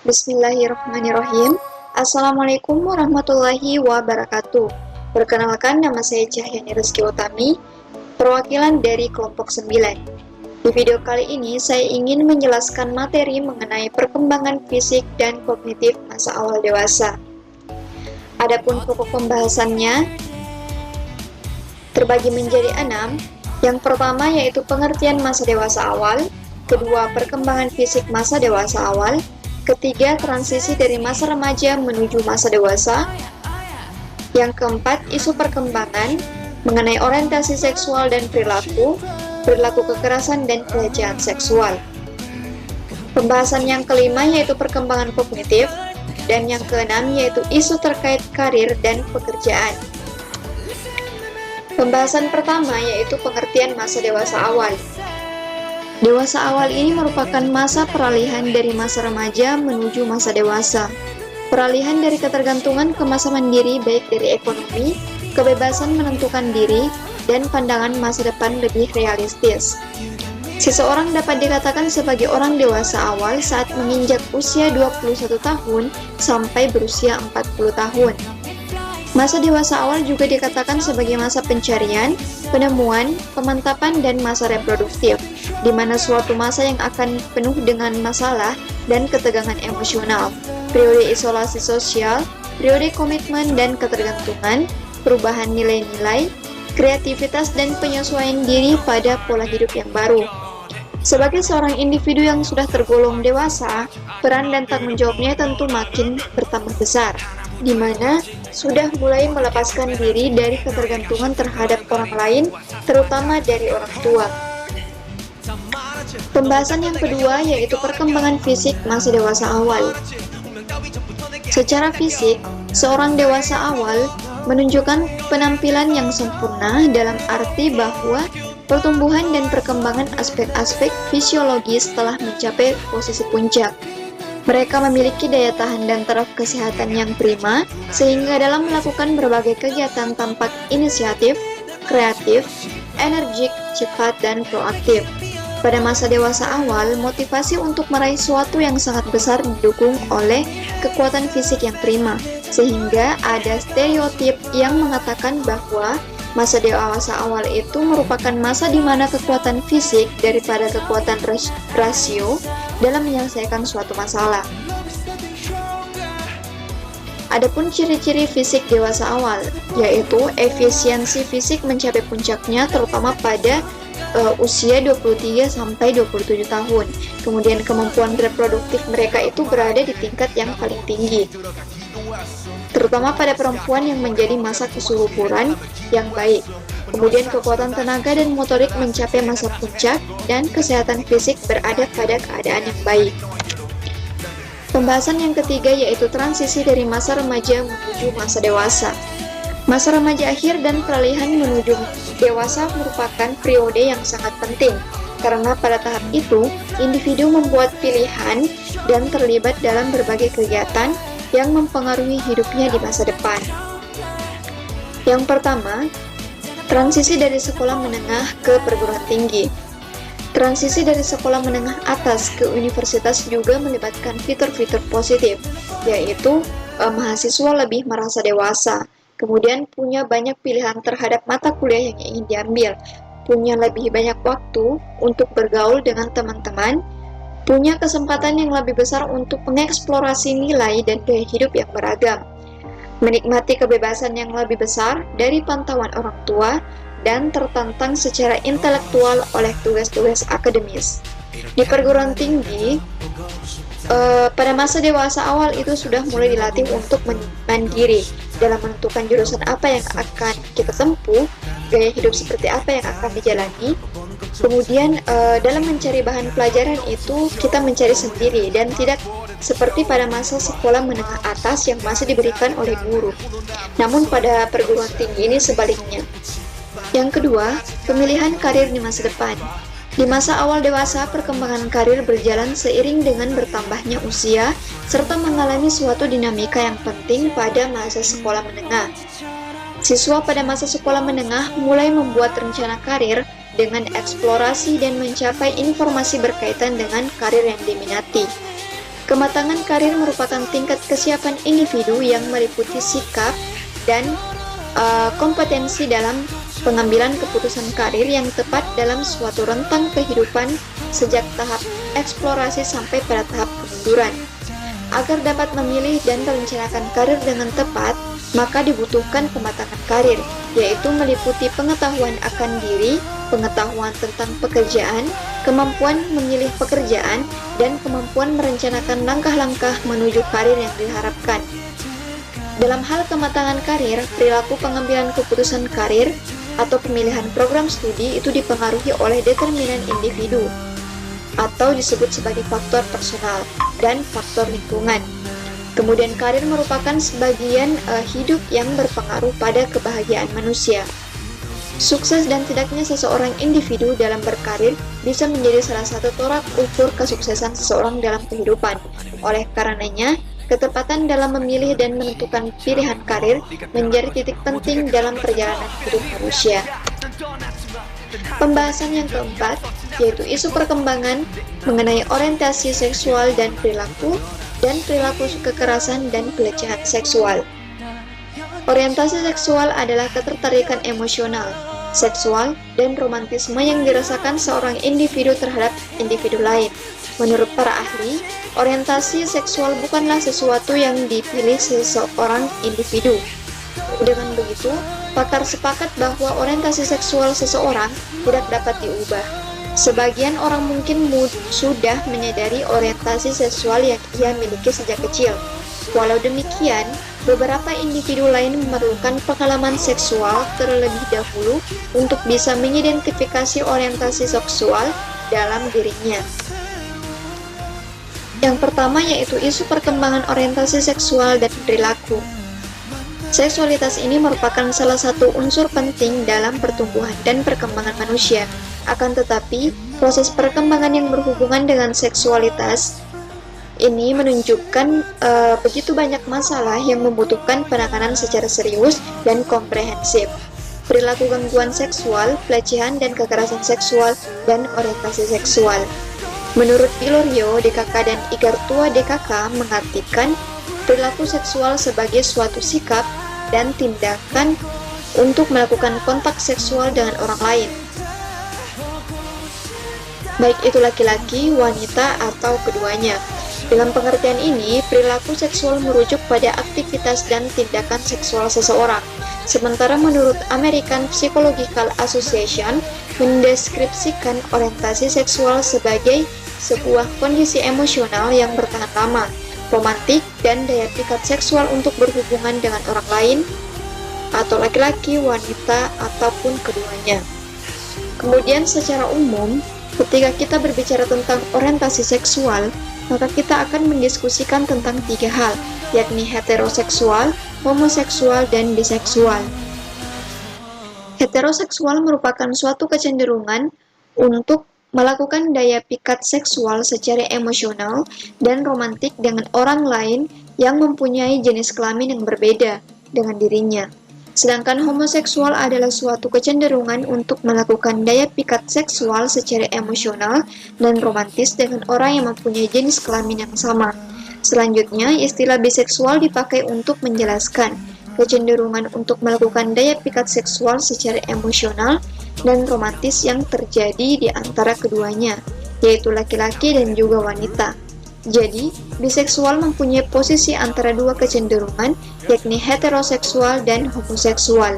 Bismillahirrahmanirrahim. Assalamualaikum warahmatullahi wabarakatuh. Perkenalkan, nama saya Cahyani Rizky Utami, perwakilan dari kelompok 9. Di video kali ini, saya ingin menjelaskan materi mengenai perkembangan fisik dan kognitif masa awal dewasa. Adapun pokok pembahasannya terbagi menjadi 6. Yang pertama yaitu pengertian masa dewasa awal, kedua perkembangan fisik masa dewasa awal, ketiga, transisi dari masa remaja menuju masa dewasa. Yang keempat, isu perkembangan mengenai orientasi seksual dan perilaku kekerasan dan pelecehan seksual. Pembahasan yang kelima yaitu perkembangan kognitif, dan yang keenam yaitu isu terkait karir dan pekerjaan. Pembahasan pertama yaitu pengertian masa dewasa awal. Dewasa awal ini merupakan masa peralihan dari masa remaja menuju masa dewasa. Peralihan dari ketergantungan ke masa mandiri baik dari ekonomi, kebebasan menentukan diri, dan pandangan masa depan lebih realistis. Seseorang dapat dikatakan sebagai orang dewasa awal saat menginjak usia 21 tahun sampai berusia 40 tahun. Masa dewasa awal juga dikatakan sebagai masa pencarian, penemuan, pemantapan, dan masa reproduktif, di mana suatu masa yang akan penuh dengan masalah dan ketegangan emosional, periode isolasi sosial, periode komitmen dan ketergantungan, perubahan nilai-nilai, kreativitas, dan penyesuaian diri pada pola hidup yang baru. Sebagai seorang individu yang sudah tergolong dewasa, peran dan tanggung jawabnya tentu makin bertambah besar, di mana sudah mulai melepaskan diri dari ketergantungan terhadap orang lain, terutama dari orang tua. Pembahasan yang kedua yaitu perkembangan fisik masa dewasa awal. Secara fisik, seorang dewasa awal menunjukkan penampilan yang sempurna dalam arti bahwa pertumbuhan dan perkembangan aspek-aspek fisiologis telah mencapai posisi puncak. Mereka memiliki daya tahan dan taraf kesehatan yang prima, sehingga dalam melakukan berbagai kegiatan tampak inisiatif, kreatif, energik, cepat, dan proaktif. Pada masa dewasa awal, motivasi untuk meraih sesuatu yang sangat besar didukung oleh kekuatan fisik yang prima, sehingga ada stereotip yang mengatakan bahwa masa dewasa awal itu merupakan masa di mana kekuatan fisik daripada kekuatan rasio dalam menyelesaikan suatu masalah. Adapun ciri-ciri fisik dewasa awal, yaitu efisiensi fisik mencapai puncaknya terutama pada usia 23 sampai 27 tahun. Kemudian kemampuan reproduktif mereka itu berada di tingkat yang paling tinggi, terutama pada perempuan yang menjadi masa kesuburan yang baik. Kemudian kekuatan tenaga dan motorik mencapai masa puncak, dan kesehatan fisik berada pada keadaan yang baik. Pembahasan yang ketiga yaitu transisi dari masa remaja menuju masa dewasa. Masa remaja akhir dan peralihan menuju dewasa merupakan periode yang sangat penting, karena pada tahap itu, individu membuat pilihan dan terlibat dalam berbagai kegiatan yang mempengaruhi hidupnya di masa depan. Yang pertama, transisi dari sekolah menengah ke perguruan tinggi. Transisi dari sekolah menengah atas ke universitas juga melibatkan fitur-fitur positif, yaitu mahasiswa lebih merasa dewasa, kemudian punya banyak pilihan terhadap mata kuliah yang ingin diambil, punya lebih banyak waktu untuk bergaul dengan teman-teman, punya kesempatan yang lebih besar untuk mengeksplorasi nilai dan gaya hidup yang beragam, menikmati kebebasan yang lebih besar dari pantauan orang tua, dan tertantang secara intelektual oleh tugas-tugas akademis. Di perguruan tinggi, pada masa dewasa awal itu sudah mulai dilatih untuk mandiri dalam menentukan jurusan apa yang akan kita tempuh, gaya hidup seperti apa yang akan dijalani. Kemudian dalam mencari bahan pelajaran itu kita mencari sendiri dan tidak seperti pada masa sekolah menengah atas yang masih diberikan oleh guru. Namun pada perguruan tinggi ini sebaliknya. Yang kedua, pemilihan karir di masa depan. Di masa awal dewasa, perkembangan karir berjalan seiring dengan bertambahnya usia, serta mengalami suatu dinamika yang penting pada masa sekolah menengah. Siswa pada masa sekolah menengah mulai membuat rencana karir dengan eksplorasi dan mencapai informasi berkaitan dengan karir yang diminati. Kematangan karir merupakan tingkat kesiapan individu yang meliputi sikap dan kompetensi dalam pengambilan keputusan karir yang tepat dalam suatu rentang kehidupan sejak tahap eksplorasi sampai pada tahap kemunduran. Agar dapat memilih dan merencanakan karir dengan tepat, maka dibutuhkan kematangan karir, yaitu meliputi pengetahuan akan diri, pengetahuan tentang pekerjaan, kemampuan memilih pekerjaan, dan kemampuan merencanakan langkah-langkah menuju karir yang diharapkan. Dalam hal kematangan karir, perilaku pengambilan keputusan karir atau pemilihan program studi itu dipengaruhi oleh determinan individu atau disebut sebagai faktor personal dan faktor lingkungan. Kemudian karir merupakan sebagian hidup yang berpengaruh pada kebahagiaan manusia. Sukses dan tidaknya seseorang individu dalam berkarir bisa menjadi salah satu tolak ukur kesuksesan seseorang dalam kehidupan. Oleh karenanya, ketepatan dalam memilih dan menentukan pilihan karir menjadi titik penting dalam perjalanan hidup manusia. Pembahasan yang keempat, yaitu isu perkembangan mengenai orientasi seksual dan perilaku kekerasan dan pelecehan seksual. Orientasi seksual adalah ketertarikan emosional, seksual, dan romantisme yang dirasakan seorang individu terhadap individu lain. Menurut para ahli, orientasi seksual bukanlah sesuatu yang dipilih seseorang individu. Dengan begitu, pakar sepakat bahwa orientasi seksual seseorang tidak dapat diubah. Sebagian orang mungkin sudah menyadari orientasi seksual yang ia miliki sejak kecil. Walau demikian, beberapa individu lain memerlukan pengalaman seksual terlebih dahulu untuk bisa mengidentifikasi orientasi seksual dalam dirinya. Yang pertama yaitu isu perkembangan orientasi seksual dan perilaku. Seksualitas ini merupakan salah satu unsur penting dalam pertumbuhan dan perkembangan manusia. Akan tetapi, proses perkembangan yang berhubungan dengan seksualitas ini menunjukkan begitu banyak masalah yang membutuhkan penanganan secara serius dan komprehensif. Perilaku gangguan seksual, pelecehan dan kekerasan seksual, dan orientasi seksual. Menurut Vilorio, DKK dan Igartua DKK mengartikan perilaku seksual sebagai suatu sikap dan tindakan untuk melakukan kontak seksual dengan orang lain, baik itu laki-laki, wanita, atau keduanya. Dalam pengertian ini, perilaku seksual merujuk pada aktivitas dan tindakan seksual seseorang. Sementara menurut American Psychological Association, mendeskripsikan orientasi seksual sebagai sebuah kondisi emosional yang bertahan lama, romantik, dan daya pikat seksual untuk berhubungan dengan orang lain, atau laki-laki, wanita, ataupun keduanya. Kemudian secara umum, ketika kita berbicara tentang orientasi seksual, maka kita akan mendiskusikan tentang 3 hal, yakni heteroseksual, homoseksual, dan biseksual. Heteroseksual merupakan suatu kecenderungan untuk melakukan daya pikat seksual secara emosional dan romantik dengan orang lain yang mempunyai jenis kelamin yang berbeda dengan dirinya. Sedangkan homoseksual adalah suatu kecenderungan untuk melakukan daya pikat seksual secara emosional dan romantis dengan orang yang mempunyai jenis kelamin yang sama. Selanjutnya, istilah biseksual dipakai untuk menjelaskan kecenderungan untuk melakukan daya pikat seksual secara emosional dan romantis yang terjadi di antara keduanya, yaitu laki-laki dan juga wanita. Jadi, biseksual mempunyai posisi antara dua kecenderungan, yakni heteroseksual dan homoseksual.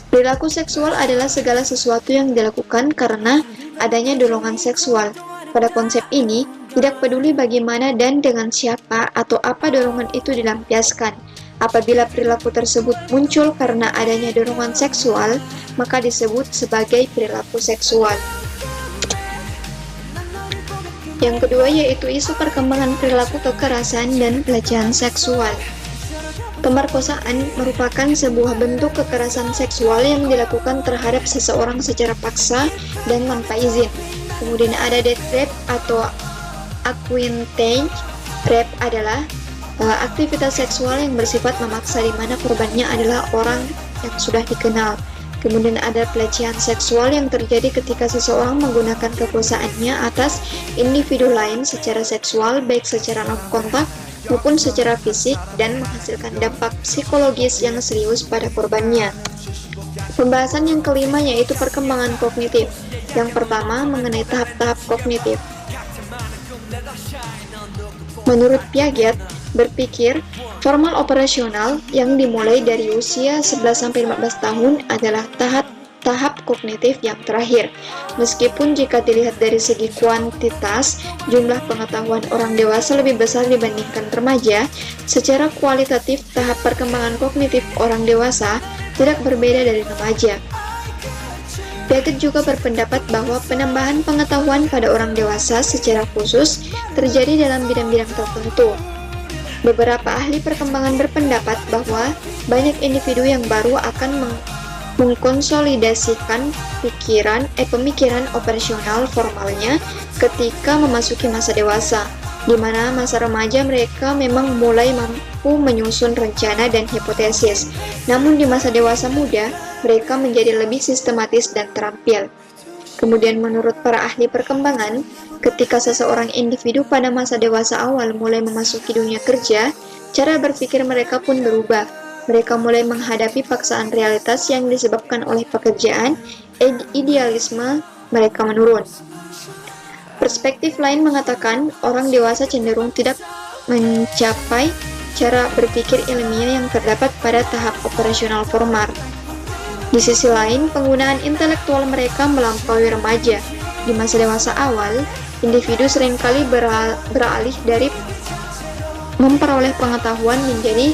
Perilaku seksual adalah segala sesuatu yang dilakukan karena adanya dorongan seksual. Pada konsep ini, tidak peduli bagaimana dan dengan siapa atau apa dorongan itu dilampiaskan. Apabila perilaku tersebut muncul karena adanya dorongan seksual, maka disebut sebagai perilaku seksual. Yang kedua yaitu isu perkembangan perilaku kekerasan dan pelecehan seksual. Pemerkosaan merupakan sebuah bentuk kekerasan seksual yang dilakukan terhadap seseorang secara paksa dan tanpa izin. Kemudian ada death rape atau acquaintance rape adalah aktivitas seksual yang bersifat memaksa di mana korbannya adalah orang yang sudah dikenal. Kemudian ada pelecehan seksual yang terjadi ketika seseorang menggunakan kekuasaannya atas individu lain secara seksual, baik secara non-kontak maupun secara fisik, dan menghasilkan dampak psikologis yang serius pada korbannya. Pembahasan yang kelima yaitu perkembangan kognitif. Yang pertama mengenai tahap-tahap kognitif. Menurut Piaget, berpikir formal operasional yang dimulai dari usia 11-15 tahun adalah tahap kognitif yang terakhir. Meskipun jika dilihat dari segi kuantitas, jumlah pengetahuan orang dewasa lebih besar dibandingkan remaja, secara kualitatif tahap perkembangan kognitif orang dewasa tidak berbeda dari remaja. Piaget juga berpendapat bahwa penambahan pengetahuan pada orang dewasa secara khusus terjadi dalam bidang-bidang tertentu. Beberapa ahli perkembangan berpendapat bahwa banyak individu yang baru akan mengkonsolidasikan pemikiran operasional formalnya ketika memasuki masa dewasa, di mana masa remaja mereka memang mulai mampu menyusun rencana dan hipotesis. Namun di masa dewasa muda, mereka menjadi lebih sistematis dan terampil. Kemudian menurut para ahli perkembangan, ketika seseorang individu pada masa dewasa awal mulai memasuki dunia kerja, cara berpikir mereka pun berubah. Mereka mulai menghadapi paksaan realitas yang disebabkan oleh pekerjaan, idealisme mereka menurun. Perspektif lain mengatakan orang dewasa cenderung tidak mencapai cara berpikir ilmiah yang terdapat pada tahap operasional formal. Di sisi lain, penggunaan intelektual mereka melampaui remaja. Di masa dewasa awal, individu seringkali beralih dari memperoleh pengetahuan menjadi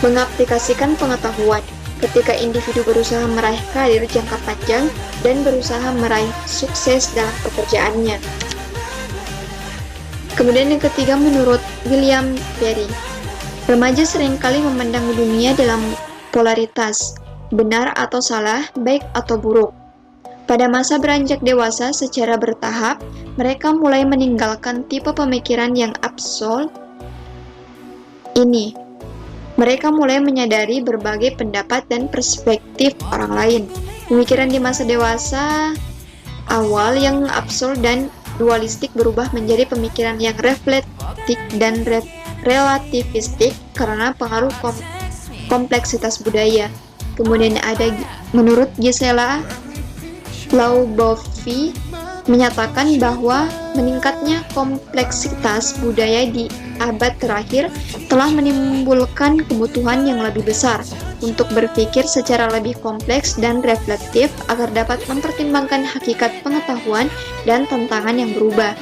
mengaplikasikan pengetahuan. Ketika individu berusaha meraih karir jangka panjang dan berusaha meraih sukses dalam pekerjaannya. Kemudian yang ketiga menurut William Perry, remaja seringkali memandang dunia dalam polaritas, benar atau salah, baik atau buruk. Pada masa beranjak dewasa secara bertahap, mereka mulai meninggalkan tipe pemikiran yang absolut ini. Mereka mulai menyadari berbagai pendapat dan perspektif orang lain. Pemikiran di masa dewasa awal yang absolut dan dualistik berubah menjadi pemikiran yang reflektif dan relativistik karena pengaruh kompleksitas budaya. Kemudian ada menurut Gisela Laubovy menyatakan bahwa meningkatnya kompleksitas budaya di abad terakhir telah menimbulkan kebutuhan yang lebih besar untuk berpikir secara lebih kompleks dan reflektif agar dapat mempertimbangkan hakikat pengetahuan dan tantangan yang berubah.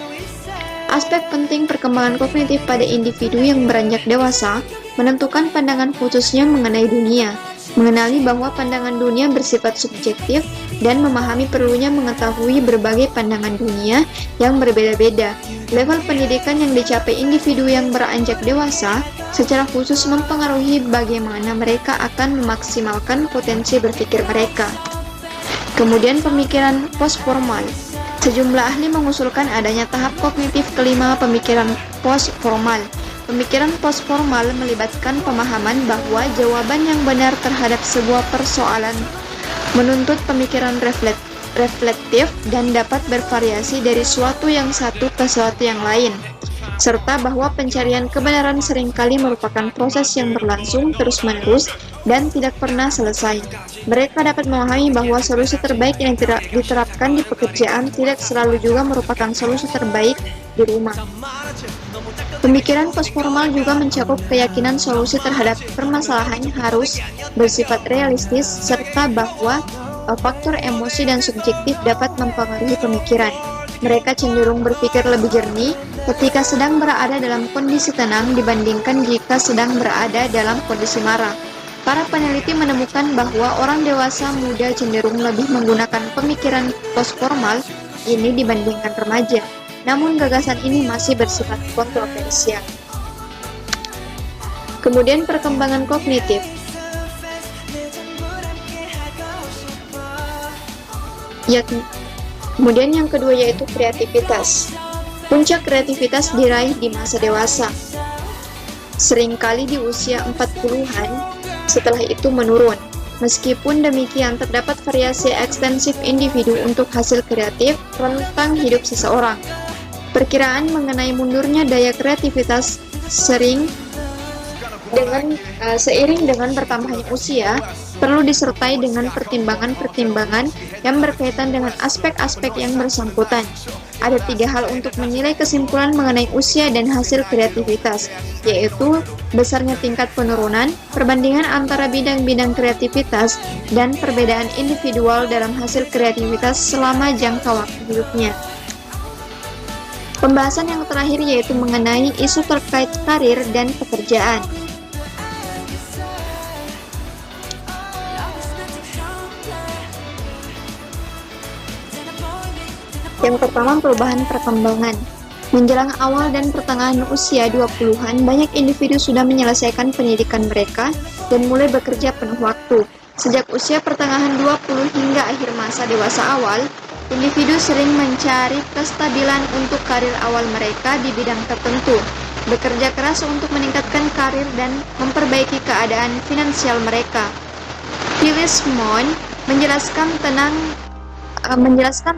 Aspek penting perkembangan kognitif pada individu yang beranjak dewasa menentukan pandangan khususnya mengenai dunia, mengenali bahwa pandangan dunia bersifat subjektif, dan memahami perlunya mengetahui berbagai pandangan dunia yang berbeda-beda. Level pendidikan yang dicapai individu yang beranjak dewasa secara khusus mempengaruhi bagaimana mereka akan memaksimalkan potensi berpikir mereka. Kemudian pemikiran postformal. Sejumlah ahli mengusulkan adanya tahap kognitif kelima, pemikiran postformal. Pemikiran postformal melibatkan pemahaman bahwa jawaban yang benar terhadap sebuah persoalan menuntut pemikiran reflektif dan dapat bervariasi dari suatu yang satu ke suatu yang lain, serta bahwa pencarian kebenaran seringkali merupakan proses yang berlangsung terus-menerus dan tidak pernah selesai. Mereka dapat memahami bahwa solusi terbaik yang diterapkan di pekerjaan tidak selalu juga merupakan solusi terbaik di rumah. Pemikiran postformal juga mencakup keyakinan solusi terhadap permasalahan harus bersifat realistis, serta bahwa faktor emosi dan subjektif dapat mempengaruhi pemikiran. Mereka cenderung berpikir lebih jernih ketika sedang berada dalam kondisi tenang dibandingkan jika sedang berada dalam kondisi marah. Para peneliti menemukan bahwa orang dewasa muda cenderung lebih menggunakan pemikiran postformal ini dibandingkan remaja. Namun gagasan ini masih bersifat kontroversial. Kemudian perkembangan kognitif. Kemudian yang kedua yaitu kreativitas. Puncak kreativitas diraih di masa dewasa. Seringkali di usia 40-an, setelah itu menurun. Meskipun demikian, terdapat variasi ekstensif individu untuk hasil kreatif rentang hidup seseorang. Perkiraan mengenai mundurnya daya kreativitas seiring dengan bertambahnya usia, perlu disertai dengan pertimbangan-pertimbangan yang berkaitan dengan aspek-aspek yang bersangkutan. Ada 3 hal untuk menilai kesimpulan mengenai usia dan hasil kreativitas, yaitu besarnya tingkat penurunan, perbandingan antara bidang-bidang kreativitas, dan perbedaan individual dalam hasil kreativitas selama jangka waktu hidupnya. Pembahasan yang terakhir yaitu mengenai isu terkait karir dan pekerjaan. Yang pertama, perubahan perkembangan. Menjelang awal dan pertengahan usia 20-an, banyak individu sudah menyelesaikan pendidikan mereka dan mulai bekerja penuh waktu. Sejak usia pertengahan 20 hingga akhir masa dewasa awal, individu sering mencari kestabilan untuk karir awal mereka di bidang tertentu, bekerja keras untuk meningkatkan karir dan memperbaiki keadaan finansial mereka. Phyllis Mon menjelaskan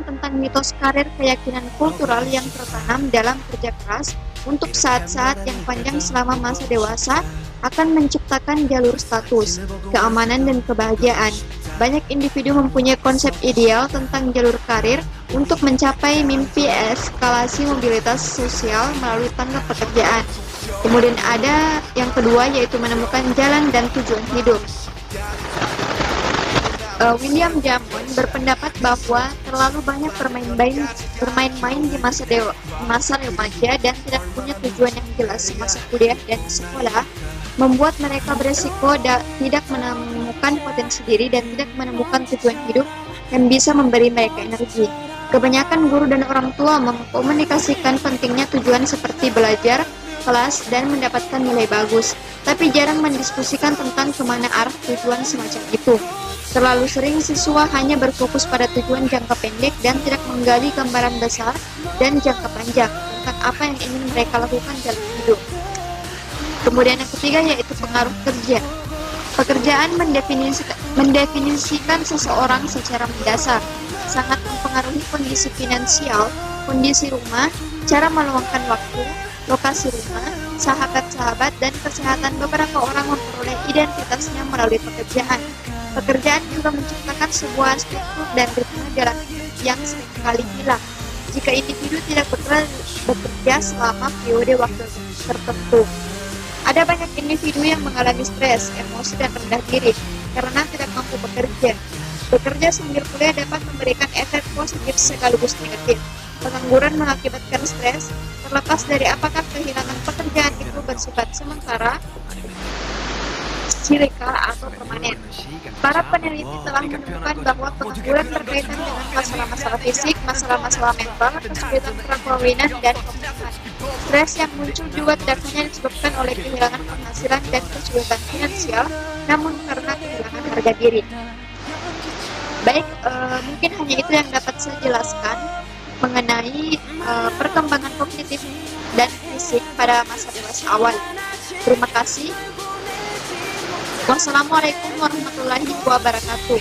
tentang mitos karir, keyakinan kultural yang tertanam dalam kerja keras untuk saat-saat yang panjang selama masa dewasa akan menciptakan jalur status, keamanan, dan kebahagiaan. Banyak individu mempunyai konsep ideal tentang jalur karir untuk mencapai mimpi eskalasi mobilitas sosial melalui tangga pekerjaan. Kemudian ada yang kedua, yaitu menemukan jalan dan tujuan hidup. William James berpendapat bahwa terlalu banyak bermain-main di masa remaja dan tidak punya tujuan yang jelas semasa kuliah dan sekolah membuat mereka beresiko tidak menemukan potensi diri dan tidak menemukan tujuan hidup yang bisa memberi mereka energi. Kebanyakan guru dan orang tua mengkomunikasikan pentingnya tujuan seperti belajar, kelas, dan mendapatkan nilai bagus, tapi jarang mendiskusikan tentang kemana arah tujuan semacam itu. Terlalu sering siswa hanya berfokus pada tujuan jangka pendek dan tidak menggali gambaran besar dan jangka panjang tentang apa yang ingin mereka lakukan dalam hidup. Kemudian yang ketiga yaitu pengaruh kerja. Pekerjaan mendefinisikan seseorang secara mendasar, sangat mempengaruhi kondisi finansial, kondisi rumah, cara meluangkan waktu, lokasi rumah, sahabat-sahabat, dan kesehatan beberapa orang memperoleh identitasnya melalui pekerjaan. Pekerjaan juga menciptakan sebuah struktur dan ritme jalan yang seringkali hilang jika individu tidak bekerja selama periode waktu tertentu. Ada banyak individu yang mengalami stres, emosi, dan rendah diri karena tidak mampu bekerja. Bekerja sambil kuliah dapat memberikan efek positif sekaligus negatif. Pengangguran mengakibatkan stres, terlepas dari apakah kehilangan pekerjaan itu bersifat sementara, silika, atau permanen. Para peneliti telah menemukan bahwa pengangguran berkaitan dengan masalah-masalah fisik, masalah-masalah mental, kesulitan perkawinan, dan pembunuhan. Stres yang muncul juga tidak hanya disebabkan oleh kehilangan penghasilan dan kesulitan finansial, namun karena kehilangan harga diri. Baik, mungkin hanya itu yang dapat saya jelaskan mengenai perkembangan kognitif dan fisik pada masa dewasa awal. Terima kasih. Wassalamualaikum warahmatullahi wabarakatuh.